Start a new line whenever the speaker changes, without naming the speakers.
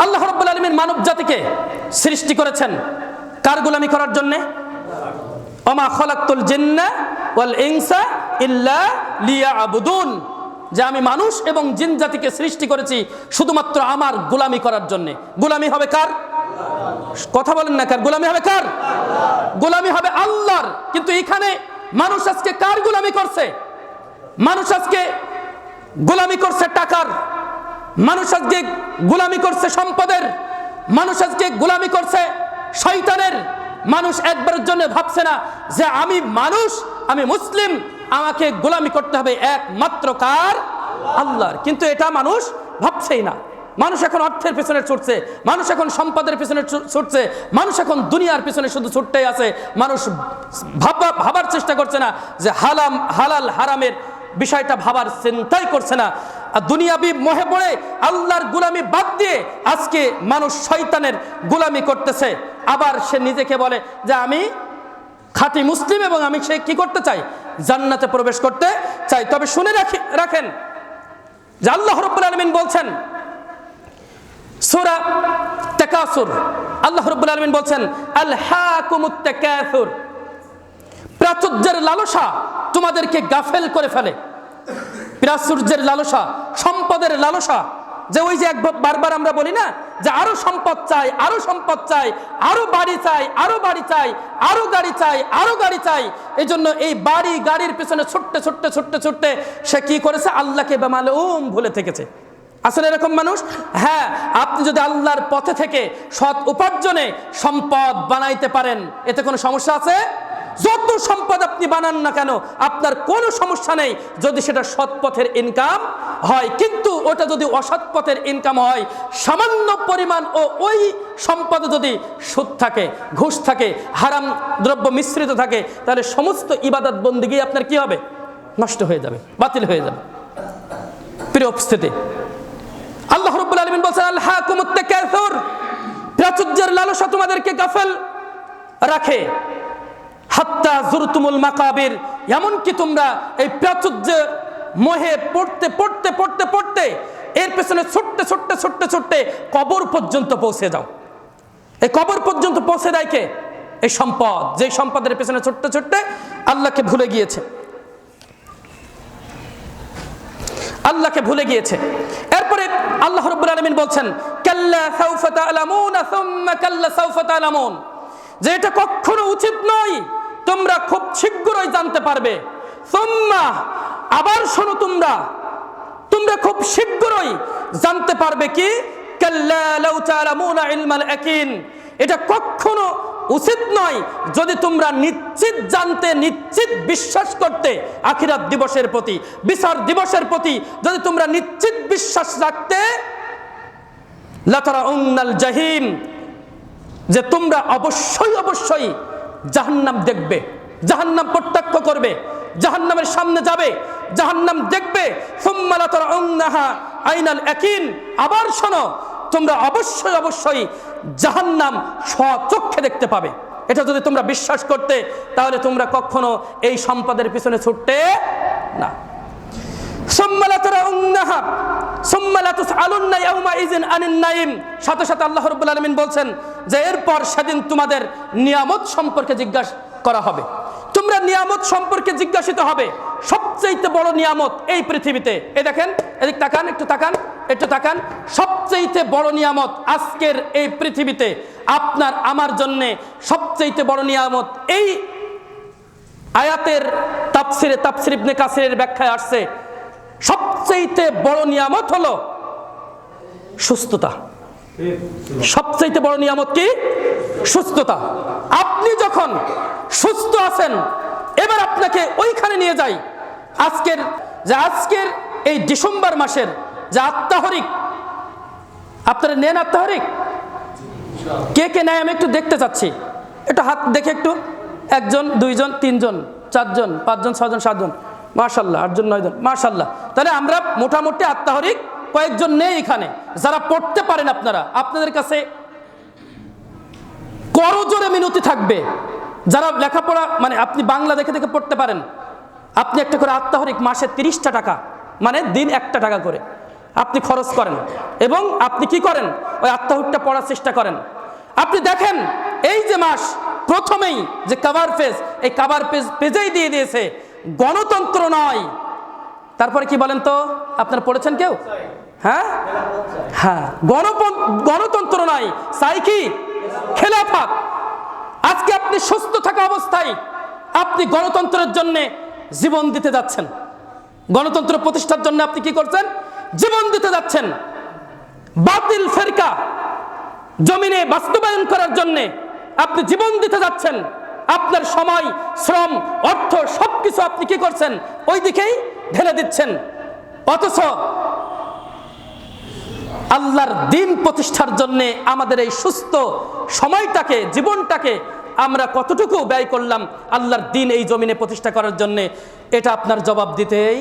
আল্লাহ রাব্বুল আলামিন মানব জাতিকে সৃষ্টি করেছেন কার গোলামি করার জন্য? ওমা খালাকতুল জিন্না ওয়াল ইনসা ইল্লা লিয়াবুদুন, যে আমি মানুষ এবং জিন জাতিকে সৃষ্টি করেছি শুধুমাত্র আমার গোলামি করার জন্য। গোলামি হবে কার? কথা বলেন না, কার গোলামি হবে? কার গোলামি হবে? আল্লাহর। কিন্তু এখানে মানুষ আজকে কার গোলামি করছে? মানুষ আজকে গোলামি করছে টাকার, মানুষ আজকে গোলামি করছে সম্পদের, মানুষ আজকে গোলামি করছে শয়তানের। মানুষ একবারের জন্য ভাবছে না যে আমি মানুষ, আমি মুসলিম, আমাকে গোলামি করতে হবে একমাত্র কার? আল্লাহর। কিন্তু এটা মানুষ ভাবছেই না। মানুষ এখন অর্থের পেছনে ছুটছে, মানুষ এখন সম্পদের পেছনে ছুটছে, মানুষ এখন দুনিয়ার পেছনে শুধু ছুটতেই আছে। মানুষ ভাবার চেষ্টা করছে না যে হালাল হারামের বিষয়টা ভাবার চিন্তাই করছে না। আর দুনিয়াবি মোহে পড়ে আল্লাহর গোলামি বাদ দিয়ে আজকে মানুষ শয়তানের গোলামি করতেছে। আবার সে নিজেকে বলে যে আমি খাঁটি মুসলিম এবং আমি সে কি করতে চাই? জান্নাতে প্রবেশ করতে চাই। তবে শুনে রাখেন যে আল্লাহ রাব্বুল আলামিন বলছেন সূরা তাকাসুর, আল্লাহ রাব্বুল আলামিন বলছেন আলহাকুমুত তাকাসুর, প্রাচুর্যের লালসা তোমাদেরকে গাফেল করে ফেলে। প্রাচুর্যের লালসা, সম্পদের লালসা, যে ওই যে বারবার আমরা বলি না যে আরো সম্পদ চাই, আরো সম্পদ চাই, আরো বাড়ি চাই, আরো বাড়ি চাই, আরো গাড়ি চাই, আরো গাড়ি চাই। এই জন্য এই বাড়ি গাড়ির পেছনে ছুটতে ছুটতে ছুটতে ছুটতে সে কি করেছে? আল্লাহকে বেমালুম ভুলে থেকেছে। আসলে এরকম মানুষ, হ্যাঁ, আপনি যদি আল্লাহর পথে থেকে সৎ উপার্জনে সম্পদ বানাইতে পারেন, এতে কোনো সমস্যা আছে? যত সম্পদ আপনি বানান না কেন আপনার কোনো সমস্যা নেই, যদি সেটা সৎ পথের ইনকাম হয়। কিন্তু ওটা যদি অসৎ পথের ইনকাম হয়, সামান্য পরিমাণ ও ওই সম্পদে যদি সুদ থাকে, ঘুষ থাকে, হারাম দ্রব্য মিশ্রিত থাকে, তাহলে সমস্ত ইবাদত বন্দেগী আপনার কি হবে? নষ্ট হয়ে যাবে, বাতিল হয়ে যাবে। প্রিয় উপস্থিতি, আল্লাহ রাব্বুল আলামিন বলেন আলহাকুমুত তাকাসুর, প্রাচুর্যের লালসা তোমাদেরকে গাফেল রাখে। হাত্তা জুরতুমুল মাকাবির, এমনকি তোমরা এই প্রাচুর্যের মোহে পড়তে পড়তে পড়তে পড়তে এর পেছনে ছুটতে ছুটতে ছুটতে ছুটতে কবর পর্যন্ত পৌঁছে যাও। এই কবর পর্যন্ত পৌঁছে দেয় কে? এই সম্পদ, যে সম্পদের পেছনে ছুটতে ছুটতে আল্লাহকে ভুলে গিয়েছে, আল্লাহকে ভুলে গিয়েছে। এরপরে আল্লাহ রাব্বুল আলামিন বলছেন কাল্লা সাউফা তা'লামুনা সুম্মা কাল্লা সাউফা তা'লামুন, যে এটা কখনো উচিত নয়, তোমরা খুব শীঘ্রই জানতে পারবে। সুম্মা, আবার শোনো, তোমরা খুব শীঘ্রই জানতে পারবে কি? কাল্লা লাউ তা'লামুনা ইলমাল ইয়াকিন, এটা কখনো উচিত নয় যদি তোমরা নিশ্চিত জানতে, নিশ্চিত বিশ্বাস করতে আখিরাত দিবসের প্রতি, বিচার দিবসের প্রতি যদি তোমরা নিশ্চিত বিশ্বাস রাখতে, লাতারাউন্নাল জাহিম, যে তোমরা অবশ্যই অবশ্যই জাহান্নাম দেখবে, জাহান্নাম প্রত্যক্ষ করবে, জাহান্নামের সামনে যাবে, জাহান্নাম দেখবে। সুম্মা লাতারাউন্নাহা আইনাল ইয়াকিন, আবার শোনো, তোমরা অবশ্যই অবশ্যই জাহান্নাম স্বচক্ষে দেখতে পাবে। এটা যদি তোমরা বিশ্বাস করতে, তাহলে তোমরা কখনো এই সম্পদের পিছনে ছুটতে না। সুম্মা লাতারাউন্নাহা সুম্মা লাতুসআলুন্না ইয়াওমাইযিন আনিন নাঈম, সাথে সাথে আল্লাহ রাব্বুল আলামিন বলছেন যে এরপর সেদিন তোমাদের নিয়ামত সম্পর্কে জিজ্ঞাসা করা হবে। তোমরা নিয়ামত সম্পর্কে জিজ্ঞাসিত হবে। সবচেয়ে বড় নিয়ামত এই পৃথিবীতে, এই দেখেন, এদিক তাকান, একটু তাকান, একটু তাকান, সবচেয়ে বড় নিয়ামত আজকের এই পৃথিবীতে আপনার আমার জন্য সবচেয়ে বড় নিয়ামত, এই আয়াতের তাফসীর ইবনে কাসিরের ব্যাখ্যায় আসছে, সবচেয়ে বড় নিয়ামত হলো সুস্থতা। সবচেয়ে বড় নিয়ামত কি? সুস্থতা। আপনি যখন সুস্থ আছেন, এবার আপনাকে ওইখানে নিয়ে যাই। আজকের এই ডিসেম্বর মাসের যে আত্মাহরিক, আপনারা নেন আত্মাহরিক? কে কে নেয় আমি একটু দেখতে চাচ্ছি, একটু হাত দেখে, একটু, 1 জন 2 জন 3 জন 4 জন 5 জন 6 জন 7 জন, মাশাআল্লাহ, 8 জন 9 জন, মাশাআল্লাহ। তাহলে আমরা মোটামুটি আত্মাহরিক কয়েকজন নেই এখানে, যারা পড়তে পারেন। আপনাদের কাছে করজোরে মিনতি থাকবে, যারা লেখাপড়া মানে আপনি বাংলা দেখে দেখে পড়তে পারেন, আপনি একটা করে আত্মাহরিক মাসে 30টা টাকা, মানে দিন 1টা টাকা করে আপনি খরচ করেন এবং আপনি কি করেন, ওই আত্মাহুতটা পড়ার চেষ্টা করেন। আপনি দেখেন এই যে মাস প্রথমেই যে কভার পেজ, এই কভার পেজেই দিয়ে দিয়েছে গণতন্ত্র নয়। তারপরে কি বলেন তো, আপনারা পড়েছেন কেউ? হ্যাঁ হ্যাঁ, গণতন্ত্র নয়, চাই কি? খেলাফত। আজকে আপনি সুস্থ থাকা অবস্থায় আপনি গণতন্ত্রের জন্য জীবন দিতে যাচ্ছেন, গণতন্ত্র প্রতিষ্ঠার জন্য আপনি কি করছেন? জীবন দিতে যাচ্ছেন। বাতিল ফেরকা জমিনে বাস্তবায়ন করার জন্য আপনি জীবন দিতে যাচ্ছেন। আপনার সময়, শ্রম, অর্থ সবকিছু আপনি কি করছেন? ওই দিকেই ঢেলে দিচ্ছেন। অথচ আল্লাহর দ্বীন প্রতিষ্ঠার জন্য আমাদের এই সুস্থ সময়টাকে, জীবনটাকে আমরা কতটুকু ব্যয় করলাম আল্লাহর দ্বীন এই জমিনে প্রতিষ্ঠা করার জন্য, এটা আপনার জবাব দিতেই